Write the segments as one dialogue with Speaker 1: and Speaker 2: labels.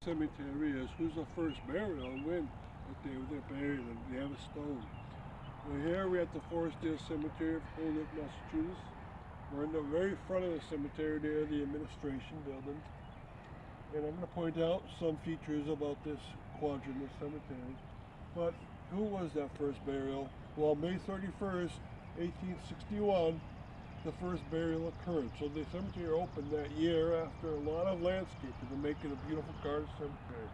Speaker 1: Cemetery is who's the first burial and when they're buried and they have a stone. We're here, we're at the Forestdale Cemetery of Holyoke, Massachusetts. We're in the very front of the cemetery there, the administration building. And I'm going to point out some features about this quadrant of cemetery. But who was that first burial? Well, May 31st, 1861, the first burial occurred. So the cemetery opened that year after a lot of landscaping to make it a beautiful garden cemetery.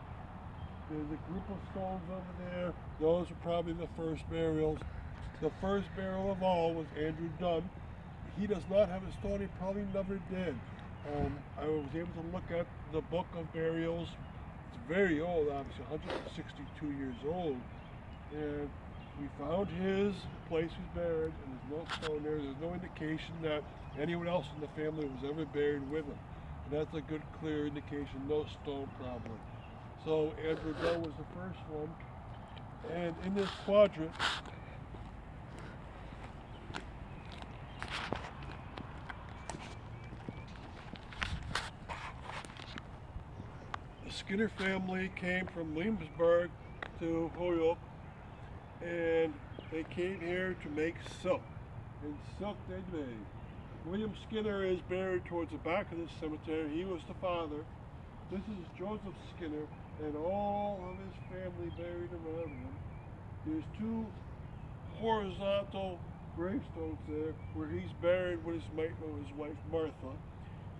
Speaker 1: There's a group of stones over there. Those are probably the first burials. The first burial of all was Andrew Dunn. He does not have a stone. He probably never did. I was able to look at the book of burials. It's very old, obviously, 162 years old. And we found his place he's buried, and there's no stone there. There's no indication that anyone else in the family was ever buried with him. And that's a good, clear indication, no stone probably. So Andrew Dunn was the first one. And in this quadrant, the Skinner family came from Williamsburg to Holyoke, and they came here to make silk. And silk they made. William Skinner is buried towards the back of this cemetery. He was the father. This is Joseph Skinner and all of his family buried around him. There's two horizontal gravestones there where he's buried with his wife Martha.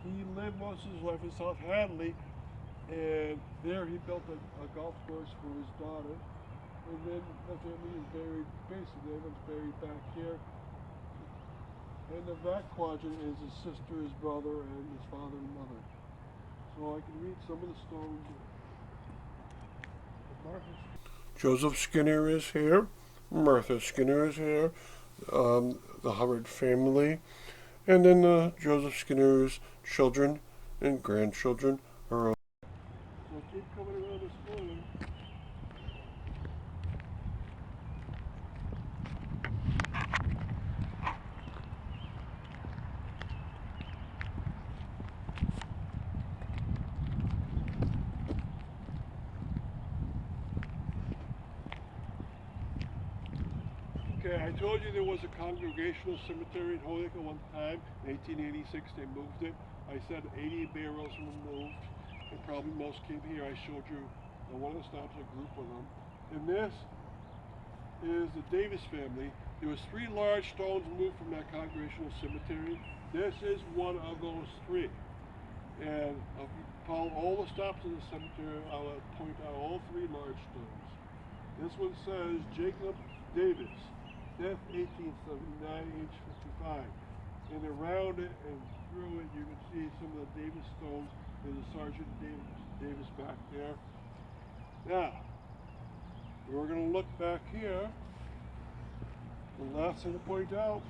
Speaker 1: He lived most of his life in South Hadley, and there he built a golf course for his daughter. And then the family is buried, basically everyone's buried back here. And the back quadrant is his sister, his brother, and his father and mother. So I can read some of the stones. Joseph Skinner is here. Martha Skinner is here. The Hubbard family. And then Joseph Skinner's children and grandchildren are. So keep coming around this corner. Okay, I told you there was a congregational cemetery in Holyoke at one time. In 1886 they moved it. I said 80 burials were moved, and probably most came here. I showed you one of the stops, a group of them. And this is the Davis family. There was 3 large stones moved from that congregational cemetery. This is one of those 3. And I'll follow all the stops in the cemetery. I'll point out all 3 large stones. This one says Jacob Davis, death 1879, age 55. And around it and through it you can see some of the Davis stones. There's a Sergeant Davis back there. Now, we're going to look back here. The last thing to point out.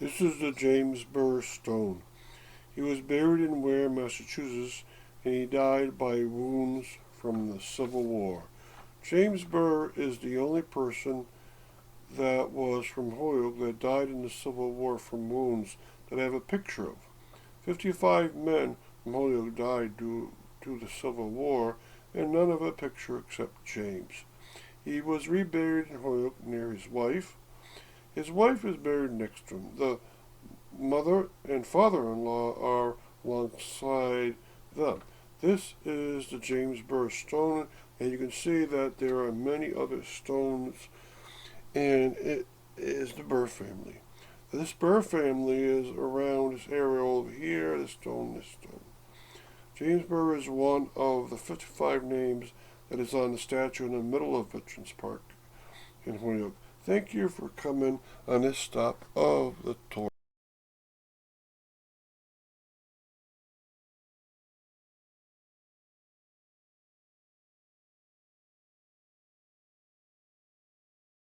Speaker 1: This is the James Burr stone. He was buried in Ware, Massachusetts, and he died by wounds from the Civil War. James Burr is the only person that was from Holyoke that died in the Civil War from wounds that I have a picture of. 55 men from Holyoke died due to the Civil War, and none have a picture except James. He was reburied in Holyoke near his wife. His wife is buried next to him. The mother and father-in-law are alongside them. This is the James Burr stone, and you can see that there are many other stones, and it is the Burr family. This Burr family is around this area over here, this stone, this stone. James Burr is one of the 55 names that is on the statue in the middle of Veterans Park in Holyoke. Thank you for coming on this stop of the tour.